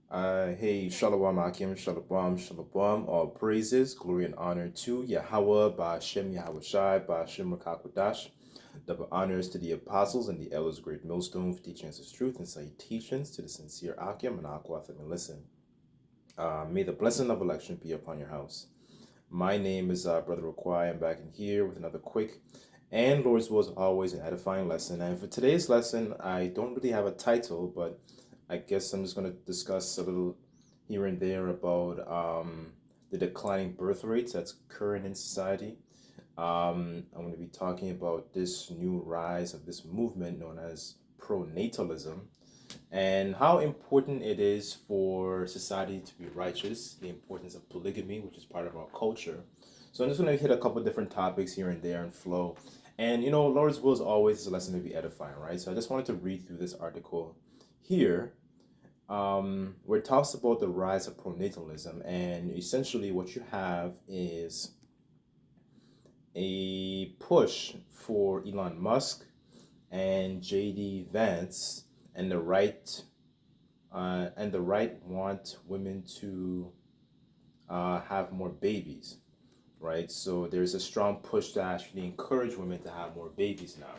Hey, Shalom Akim, Shalom, Shalom. All praises, glory, and honor to Yahweh, Ba'ashem, Yahweh Shai, Ba'ashem, Rakakwadash. Double honors to the apostles and the elders, great millstone, for teaching us his truth and salutations to the sincere Akim and Aquatham and listen. May the blessing of election be upon your house. My name is Brother Requai. I'm back in here with another quick and Lord's will, as always, an edifying lesson. And for today's lesson, I don't really have a title, but I guess I'm just going to discuss a little here and there about the declining birth rates that's occurring in society. I'm going to be talking about this new rise of this movement known as pronatalism and how important it is for society to be righteous, the importance of polygamy, which is part of our culture. So I'm just going to hit a couple different topics here and there and flow. And Lord's will is always a lesson to be edifying, right? So I just wanted to read through this article here, where it talks about the rise of pronatalism. And essentially, what you have is a push for Elon Musk and JD Vance and the right want women to have more babies, right? So there's a strong push to actually encourage women to have more babies now,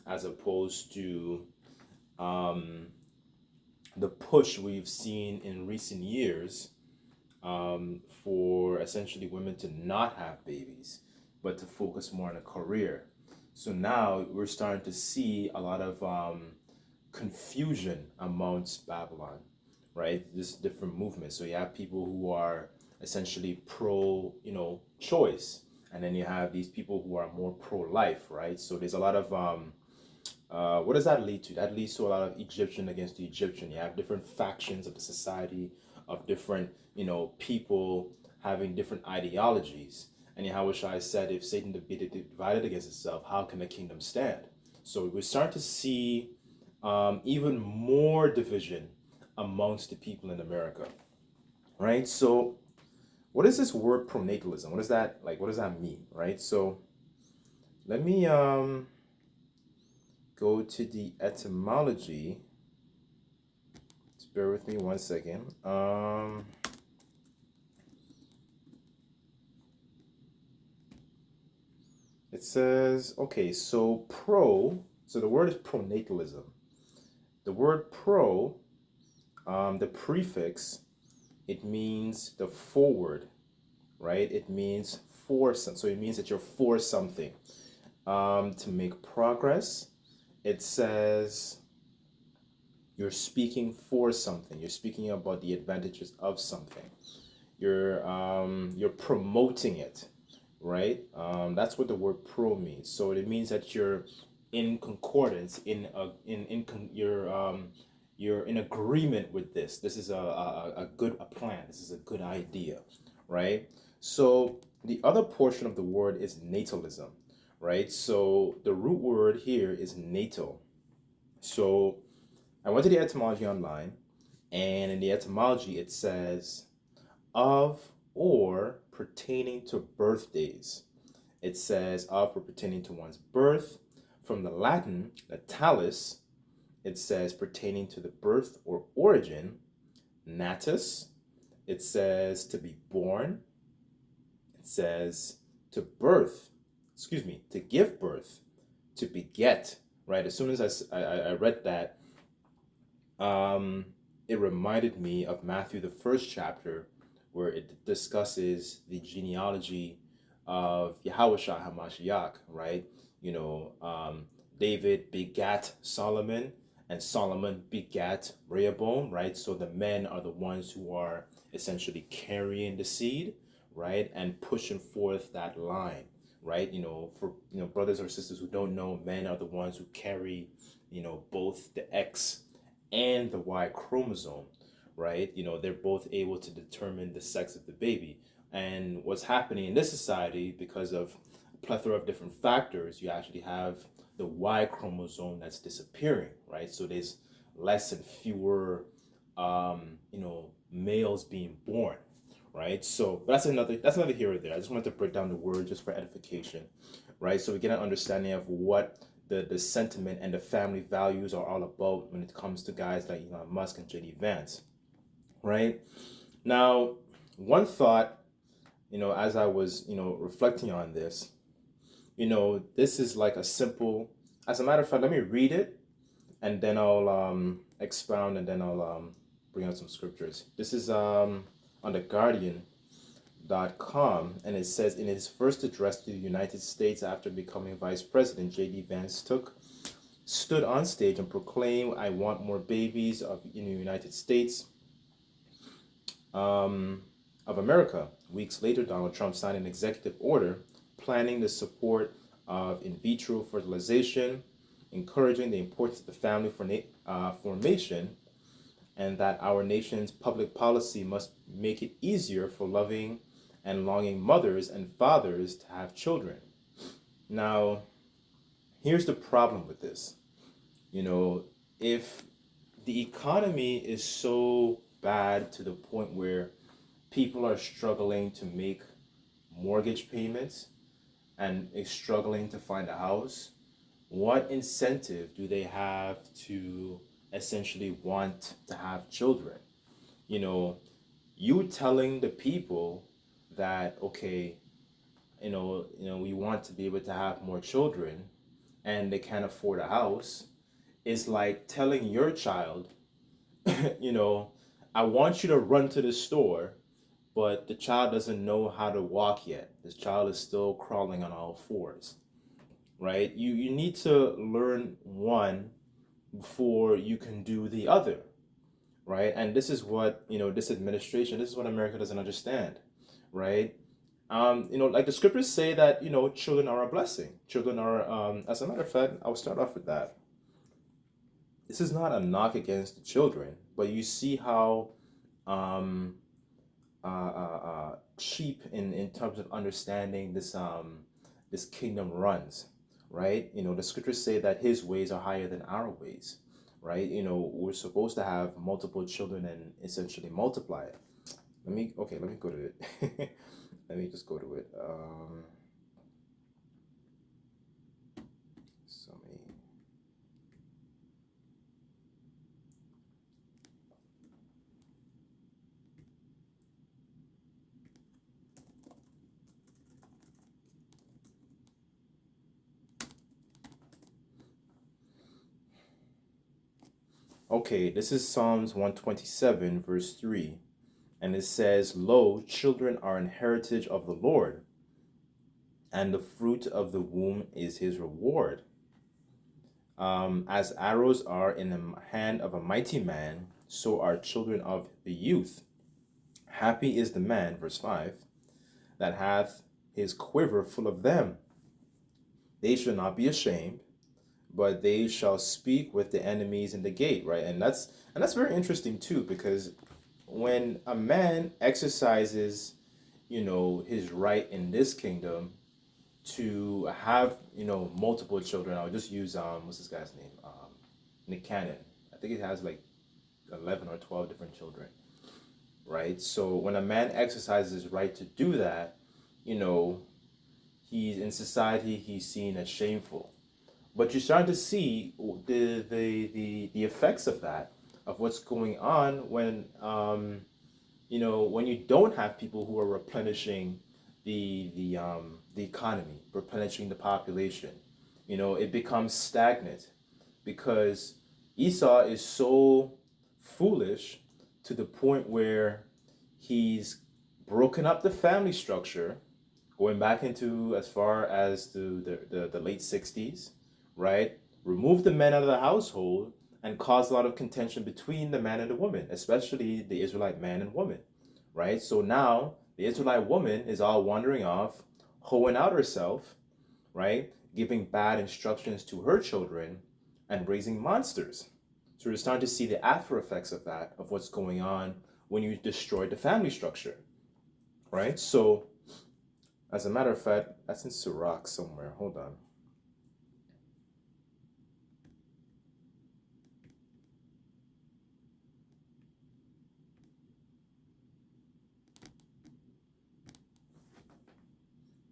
as opposed to um, the push we've seen in recent years for essentially women to not have babies, but to focus more on a career. So now we're starting to see a lot of confusion amongst Babylon, right? This different movements. So you have people who are essentially pro, choice, and then you have these people who are more pro life, right? So there's a lot of what does that lead to? That leads to a lot of Egyptian against the Egyptian. You have different factions of the society, of different, people having different ideologies. And Yahushua said, if Satan be divided against itself, how can the kingdom stand? So we start to see even more division amongst the people in America, right? So what is this word pronatalism? What is that like? What does that mean, right? So let me go to the etymology. Just bear with me 1 second. It says, okay, so so the word is pronatalism. The word the prefix, it means the forward, right? It means for some, so it means that you're for something. To make progress, it says you're speaking for something. You're speaking about the advantages of something. You're promoting it, right? That's what the word pro means. So it means that you're in concordance, you're in agreement with this. This is a good a plan. This is a good idea, right? So the other portion of the word is natalism, right? So the root word here is natal. So I went to the etymology online, and in the etymology it says of or pertaining to birthdays. It says of or pertaining to one's birth. From the Latin, natalis, it says pertaining to the birth or origin. Natus, it says to be born. It says to birth, to give birth, to beget, right? As soon as I read that, um, it reminded me of Matthew, the first chapter, where it discusses the genealogy of Yahushua HaMashiach, right? You know, David begat Solomon, and Solomon begat Rehoboam, right? So the men are the ones who are essentially carrying the seed, right? And pushing forth that line, right? For brothers or sisters who don't know, men are the ones who carry, both the X and the Y chromosome, right? They're both able to determine the sex of the baby. And what's happening in this society, because of a plethora of different factors, you actually have the Y chromosome that's disappearing, right? So there's less and fewer, males being born, right? So that's another here or there. I just wanted to break down the word just for edification, right? So we get an understanding of what the sentiment and the family values are all about when it comes to guys like Elon Musk and JD Vance. right? Now, one thought, as I was, reflecting on this, this is like a simple, as a matter of fact, let me read it and then I'll expound and then I'll bring out some scriptures. This is on the Guardian.com, and it says in his first address to the United States after becoming vice president, J.D. Vance stood on stage and proclaimed, "I want more babies in the United States um, of America." Weeks later, Donald Trump signed an executive order planning the support of in vitro fertilization, encouraging the importance of the family formation, and that our nation's public policy must make it easier for loving and longing mothers and fathers to have children. Now, here's the problem with this. If the economy is so bad to the point where people are struggling to make mortgage payments and is struggling to find a house, what incentive do they have to essentially want to have children? You know, you telling the people that okay, we want to be able to have more children and they can't afford a house is like telling your child, you know, I want you to run to the store, but the child doesn't know how to walk yet. This child is still crawling on all fours, right? You need to learn one before you can do the other, right? And this is what, this administration, this is what America doesn't understand, right? Like the scriptures say that, children are a blessing. Children are, as a matter of fact, I'll start off with that. This is not a knock against the children, but you see how um, cheap in terms of understanding this kingdom runs, right? The scriptures say that his ways are higher than our ways, right? We're supposed to have multiple children and essentially multiply it. Let me go to it. Let me just go to it. So many. Okay, this is Psalms 127, verse 3. And it says, "Lo, children are an heritage of the Lord, and the fruit of the womb is his reward. As arrows are in the hand of a mighty man, so are children of the youth. Happy is the man," verse 5, "that hath his quiver full of them. They shall not be ashamed, but they shall speak with the enemies in the gate," right? And that's very interesting too, because when a man exercises, his right in this kingdom to have, multiple children. I'll just use what's this guy's name? Nick Cannon. I think he has like 11 or 12 different children, right? So when a man exercises his right to do that, you know, he's in society, he's seen as shameful. But you're starting to see the effects of that, of what's going on when when you don't have people who are replenishing the economy, replenishing the population. It becomes stagnant because Esau is so foolish to the point where he's broken up the family structure, going back into as far as to the late 60s, right? Remove the men out of the household and cause a lot of contention between the man and the woman, especially the Israelite man and woman, right? So now the Israelite woman is all wandering off, hoeing out herself, right? Giving bad instructions to her children and raising monsters. So we're starting to see the after effects of that, of what's going on when you destroy the family structure, right? So, as a matter of fact, that's in Sirach somewhere. Hold on.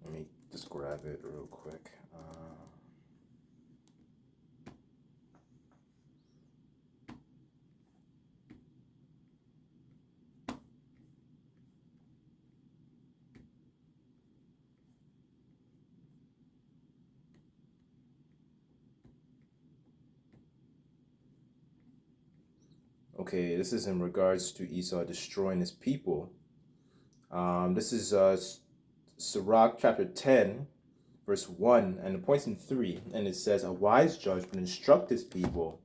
Let me just grab it real quick. Okay, this is in regards to Esau destroying his people. This is Sirach chapter 10, verse 1, and it points in 3, and it says, "A wise judge would instruct his people,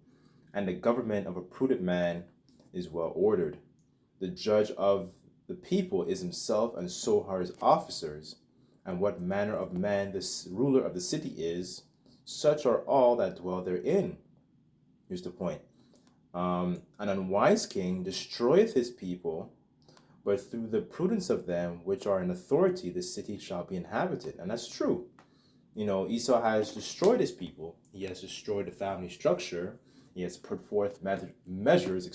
and the government of a prudent man is well ordered. The judge of the people is himself, and so are his officers. And what manner of man this ruler of the city is, such are all that dwell therein." Here's the point. An unwise king destroyeth his people, but through the prudence of them which are in authority, the city shall be inhabited. And that's true. Esau has destroyed his people. He has destroyed the family structure. He has put forth measures,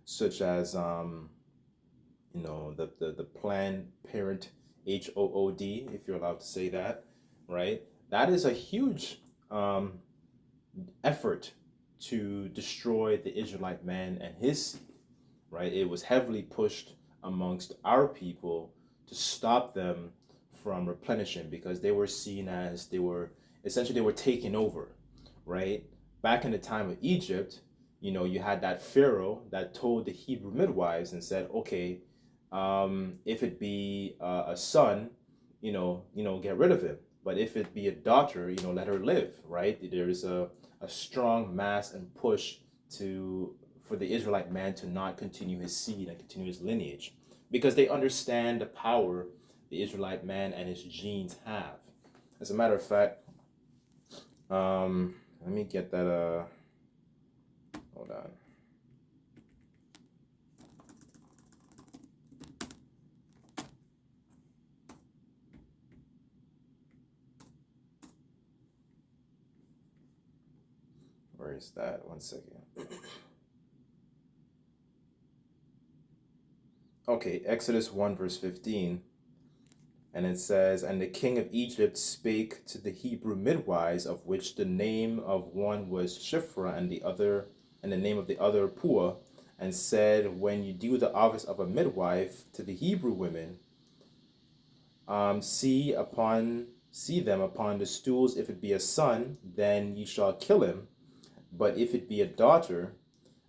such as the Planned Parent HOOD, if you're allowed to say that, right? That is a huge effort to destroy the Israelite man and his seed, right? It was heavily pushed amongst our people to stop them from replenishing, because they were seen as they were taken over, right? Back in the time of Egypt, you had that Pharaoh that told the Hebrew midwives and said, okay, if it be a son, get rid of him. But if it be a daughter, let her live, right? There is a strong mass and push for the Israelite man to not continue his seed and continue his lineage, because they understand the power the Israelite man and his genes have. As a matter of fact, let me get that. Hold on. Where is that? One second. Okay, Exodus 1, verse 15. And it says, "And the king of Egypt spake to the Hebrew midwives, of which the name of one was Shiphrah, and the name of the other Puah, and said, When you do the office of a midwife to the Hebrew women, see them upon the stools. If it be a son, then ye shall kill him. But if it be a daughter,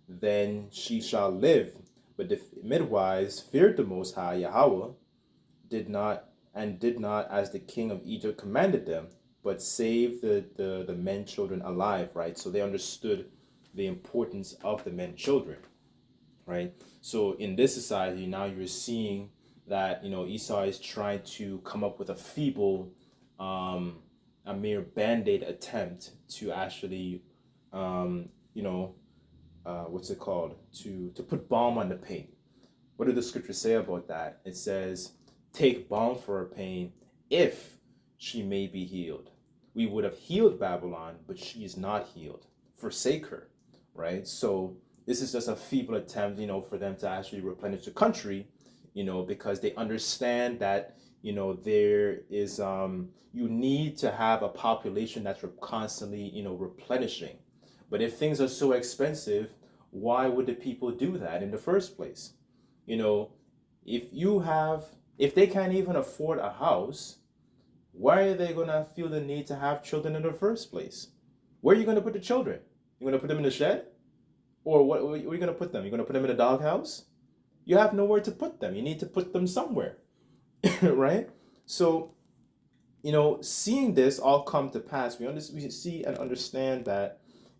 then she shall live. But the midwives feared the Most High Yahweh, did not as the king of Egypt commanded them, but saved the men children alive," right? So they understood the importance of the men children, right? So in this society now, you're seeing that Esau is trying to come up with a feeble, a mere band-aid attempt to actually, what's it called, to put balm on the pain. What do the scriptures say about that? It says, "Take balm for her pain, if she may be healed." We would have healed Babylon, but she is not healed. Forsake her, right? So this is just a feeble attempt, for them to actually replenish the country, because they understand that, there is, you need to have a population that's constantly, replenishing. But if things are so expensive, why would the people do that in the first place? You know, if they can't even afford a house, why are they gonna feel the need to have children in the first place? Where are you gonna put the children? You're gonna put them in the shed? Or where are you gonna put them? You're gonna put them in a doghouse? You have nowhere to put them. You need to put them somewhere. Right? So, seeing this all come to pass, we see and understand that,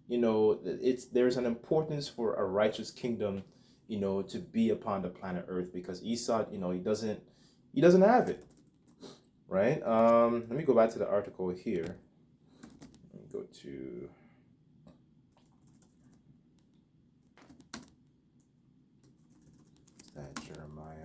there's an importance for a righteous kingdom, to be upon the planet Earth, because Esau, he doesn't have it, right? Let me go back to the article here. Let me go to that Jeremiah.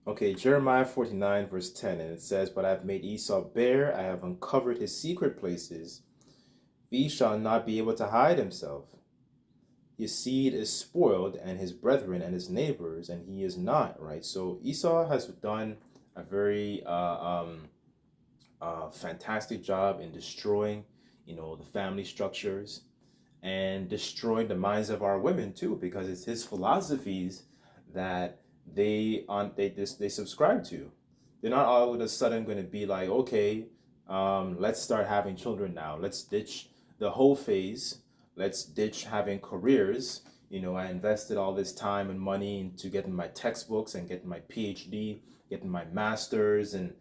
Okay, Jeremiah 49, verse 10, and it says, "But I have made Esau bare, I have uncovered his secret places. He shall not be able to hide himself. His seed is spoiled, and his brethren and his neighbors, and he is not," right? So Esau has done a very fantastic job in destroying, the family structures, and destroying the minds of our women too, because it's his philosophies that they subscribe to. They're not all of a sudden going to be like, okay, let's start having children now. Let's ditch the whole phase. Let's ditch having careers. I invested all this time and money into getting my textbooks and getting my PhD, getting my master's, and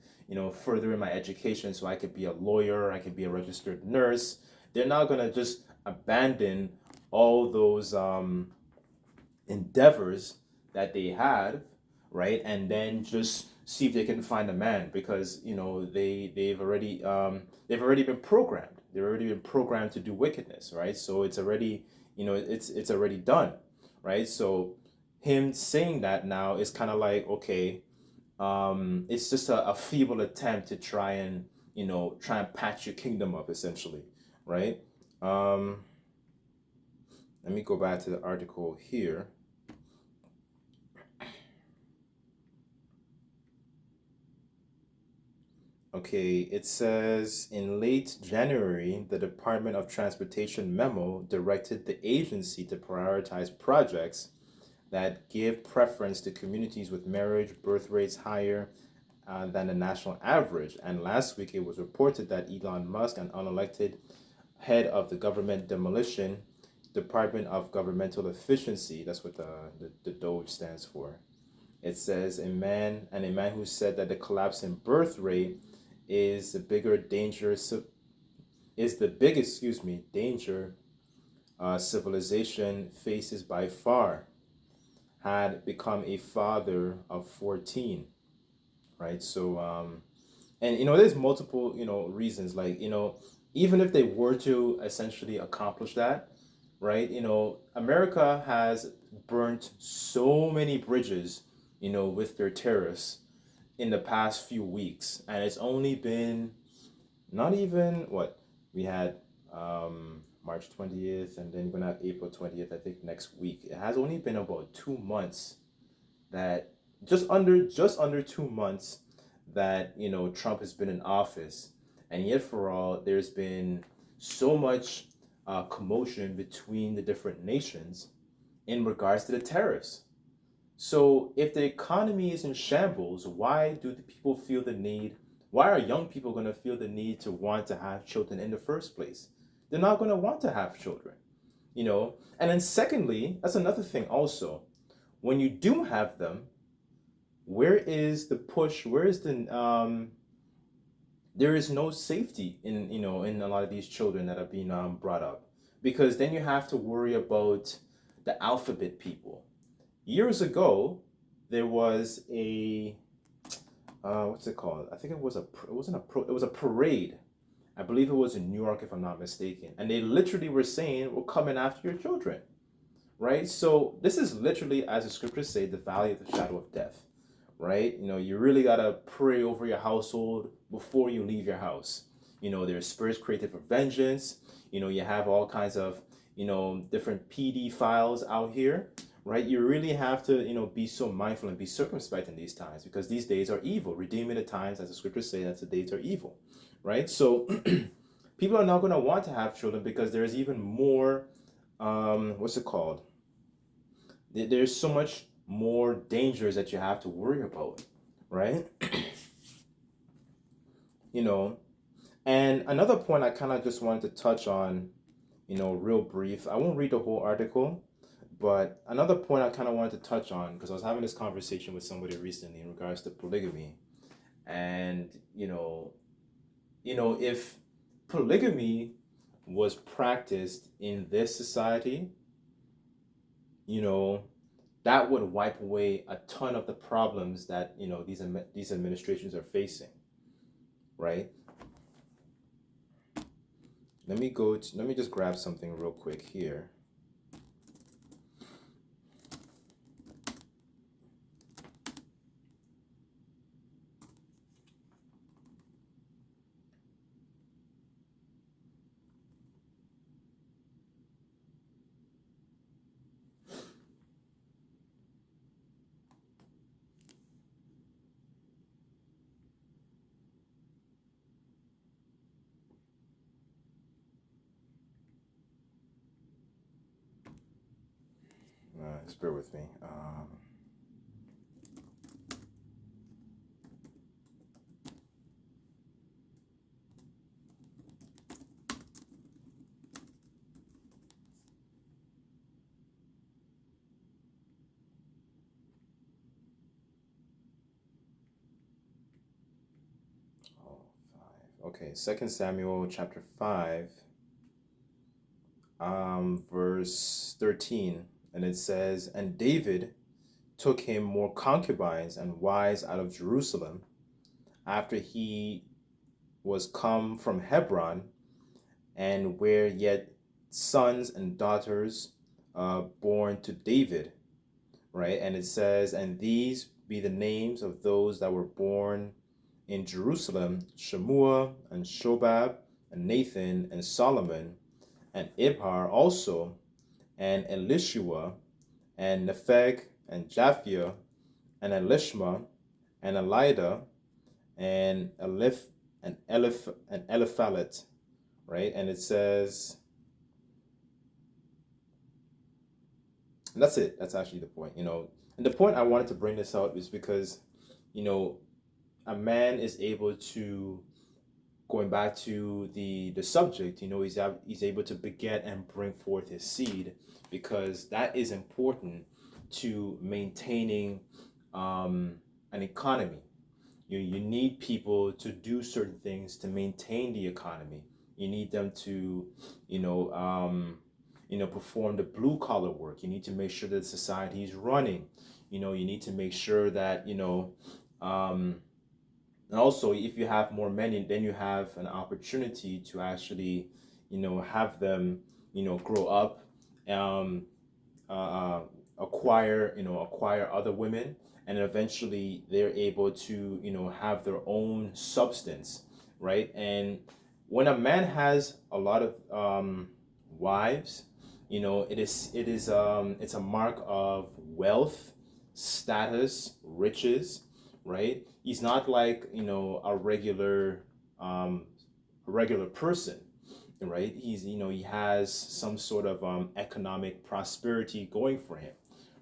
furthering my education so I could be a lawyer, I could be a registered nurse. They're not going to just abandon all those endeavors that they had, right? And then just see if they can find a man, because they've already been programmed. They've already been programmed to do wickedness, right? So it's already it's already done, right? So him saying that now is kind of like, okay, it's just a feeble attempt to try and patch your kingdom up, essentially, right? Um, Let me go back to the article here. Okay, it says in late January, the Department of Transportation memo directed the agency to prioritize projects that give preference to communities with marriage birth rates higher than the national average. And last week, it was reported that Elon Musk, an unelected head of the government demolition Department of Governmental Efficiency, that's what the DOGE stands for. It says a man who said that the collapse in birth rate is the bigger danger is the biggest, danger civilization faces by far, had become a father of 14, right? So and there's multiple reasons, like even if they were to essentially accomplish that, right? America has burnt so many bridges with their terrorists in the past few weeks, and it's only been not even what we had March 20th, and then we're gonna have April 20th, I think, next week. It has only been about 2 months that just under 2 months that Trump has been in office, and yet for all there's been so much commotion between the different nations in regards to the tariffs. So if the economy is in shambles, why do the people feel the need? Why are young people going to feel the need to want to have children in the first place? They're not going to want to have children, And then secondly, that's another thing also. When you do have them, where is the push? Where is the there is no safety in a lot of these children that are being brought up, because then you have to worry about the alphabet people. Years ago, there was a what's it called? I think it wasn't it was a parade. I believe it was in New York, if I'm not mistaken, and they literally were saying, "We're coming after your children," right? So this is literally, as the scriptures say, the valley of the shadow of death, right? You really gotta pray over your household before you leave your house. There's spirits created for vengeance. You have all kinds of different PD files out here, right? You really have to be so mindful and be circumspect in these times, because these days are evil. Redeeming the times, as the scriptures say, that the days are evil, right? So people are not going to want to have children, because there's even more what's it called, there's so much more dangers that you have to worry about, right? you know and another point I kind of just wanted to touch on, real brief. I won't read the whole article, but another point I kind of wanted to touch on, because I was having this conversation with somebody recently in regards to polygamy. And if polygamy was practiced in this society, you know that would wipe away a ton of the problems that these administrations are facing, right? Let me just grab something real quick here. Just bear with me. Okay, Second Samuel chapter 5, verse 13. And it says, "And David took him more concubines and wives out of Jerusalem after he was come from Hebron, and were yet sons and daughters born to David," right? And it says, "And these be the names of those that were born in Jerusalem: Shemua and Shobab and Nathan and Solomon and Ibhar also, and Elishua and Nepheg and Japhia and Elishma and Elida and Eliphalet," right? And it says, and that's it. That's actually the point, you know. And the point I wanted to bring this out is because, you know, a man is able to, going back to the subject, you know, he's able to beget and bring forth his seed, because that is important to maintaining an economy. You need people to do certain things to maintain the economy. You need them to, you know, perform the blue collar work. You need to make sure that society is running. You know, you need to make sure that, um, and also if you have more men, then you have an opportunity to actually, have them, grow up, um, uh, uh, acquire other women, and eventually they're able to, have their own substance, right? And when a man has a lot of wives, it's a mark of wealth, status, riches, right? He's not like, um, a regular person, right? He has some sort of economic prosperity going for him,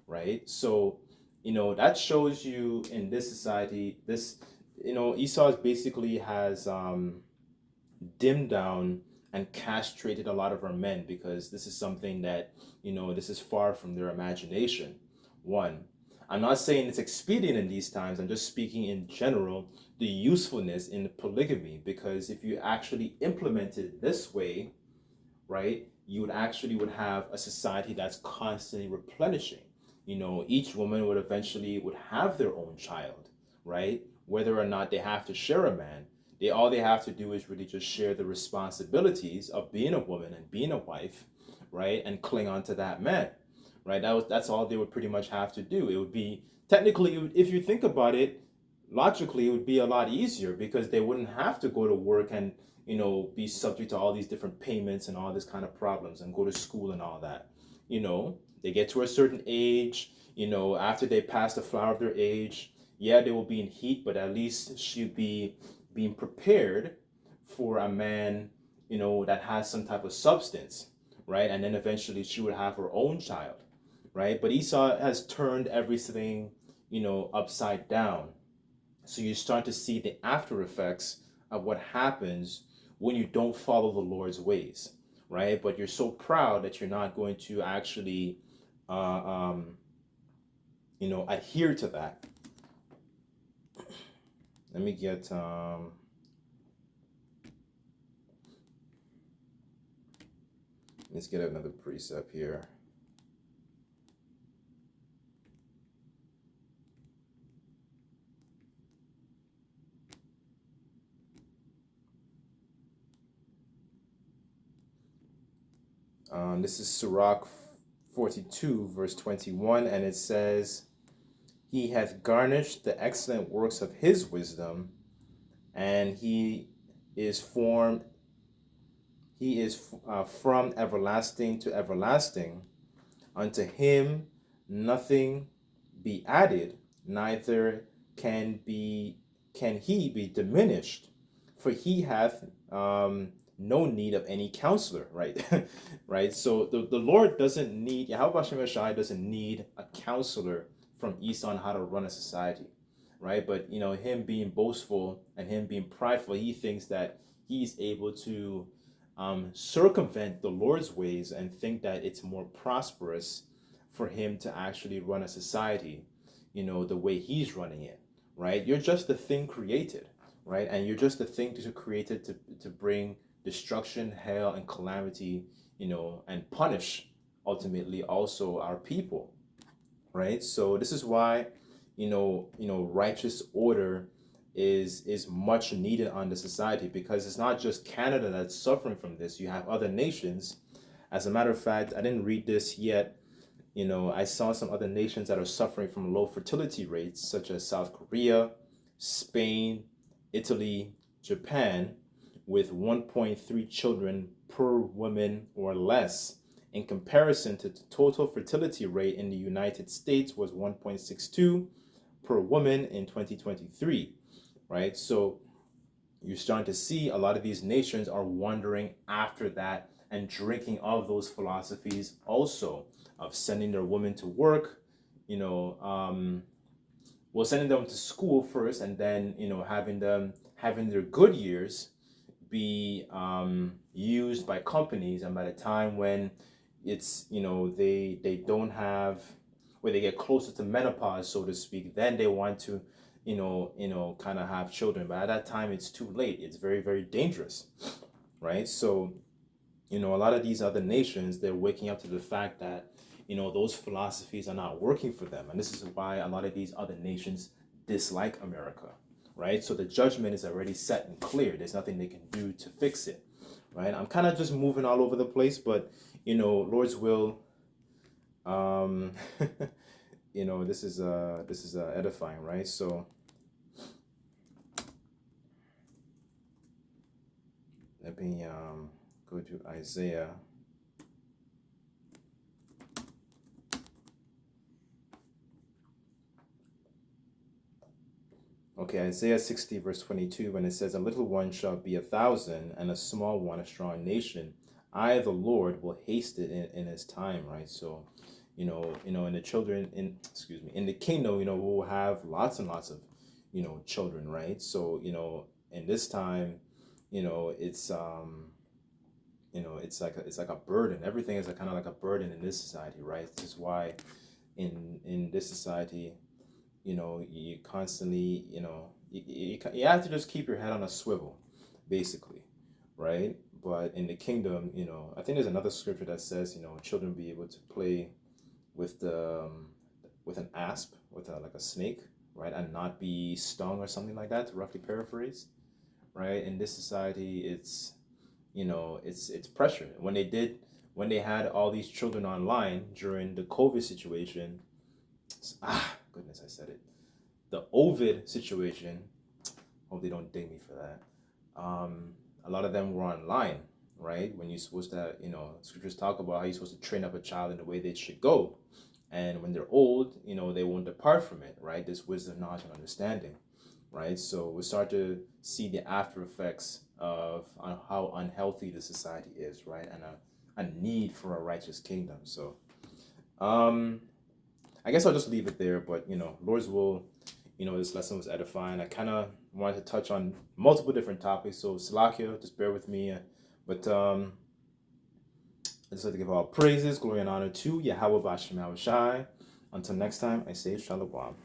right? So, that shows you in this society, Esau basically has dimmed down and castrated a lot of our men, because this is something that, this is far from their imagination. One, I'm not saying it's expedient in these times, I'm just speaking in general, the usefulness in polygamy, because if you actually implement it this way, right, you would have a society that's constantly replenishing. Each woman would have their own child, right? Whether or not they have to share a man, they have to do is really just share the responsibilities of being a woman and being a wife, right? And cling on to that man, right? That's all they would pretty much have to do. It would be technically, if you think about it, logically, it would be a lot easier, because they wouldn't have to go to work and, be subject to all these different payments and all this kind of problems, and go to school and all that. They get to a certain age, after they pass the flower of their age, yeah, they will be in heat, but at least she'd be being prepared for a man, that has some type of substance, right? And then eventually she would have her own child, right? But Esau has turned everything, upside down. So you start to see the after effects of what happens when you don't follow the Lord's ways, right? But you're so proud that you're not going to actually, uh, um, adhere to that. Let me get, let's get another precept here. This is Sirach 42, verse 21, and it says, "He hath garnished the excellent works of his wisdom, and is formed, he is from everlasting to everlasting. Unto him nothing be added, neither can he be diminished, for he hath no need of any counselor," right? Right. So the Lord doesn't need, Yahweh Hashem Yeshai doesn't need a counselor from Esau on how to run a society, right? But him being boastful and him being prideful, he thinks that he's able to circumvent the Lord's ways and think that it's more prosperous for him to actually run a society, the way he's running it, right? You're just the thing created, right? And you're just the thing to created to bring destruction, hell, and calamity, and punish ultimately also our people, right? So this is why, righteous order is much needed on the society, because it's not just Canada that's suffering from this. You have other nations. As a matter of fact, I didn't read this yet. I saw some other nations that are suffering from low fertility rates, such as South Korea, Spain, Italy, Japan, with 1.3 children per woman or less, in comparison to the total fertility rate in the United States was 1.62 per woman in 2023, right? So you're starting to see a lot of these nations are wandering after that and drinking of those philosophies also, of sending their women to work, sending them to school first, and then having their good years be used by companies, and by the time when it's they don't have, where they get closer to menopause, so to speak, then they want to kind of have children, but at that time it's too late. It's very, very dangerous, right? So a lot of these other nations, they're waking up to the fact that those philosophies are not working for them, and this is why a lot of these other nations dislike America, right? So the judgment is already set and clear. There's nothing they can do to fix it, right? I'm kind of just moving all over the place, but Lord's will, this is edifying, right? So let me go to Isaiah. Okay, Isaiah 60, verse 22, when it says, "A little one shall be 1,000, and a small one a strong nation. I, the Lord, will haste it in his time," right? So, in the children, in the kingdom, we'll have lots and lots of, children, right? So, in this time, it's it's like a burden. Everything is kind of like a burden in this society, right? This is why in this society, you constantly, you have to just keep your head on a swivel, basically, right? But in the kingdom, I think there's another scripture that says, children be able to play with with an asp, with like a snake, right, and not be stung or something like that, to roughly paraphrase, right? In this society, it's pressure. When they had all these children online during the COVID situation, goodness, I said it. The Ovid situation. Hope they don't ding me for that. A lot of them were online, right? When you're supposed to, scriptures talk about how you're supposed to train up a child in the way they should go, and when they're old, they won't depart from it, right? This wisdom, knowledge, and understanding, right? So we start to see the after effects of how unhealthy the society is, right? And a need for a righteous kingdom. So, I guess I'll just leave it there. But Lord's will, this lesson was edifying. I kind of wanted to touch on multiple different topics. So Salakia, just bear with me. But I just like to give all praises, glory, and honor to Yahweh Bashem Shai. Until next time, I say Shalom.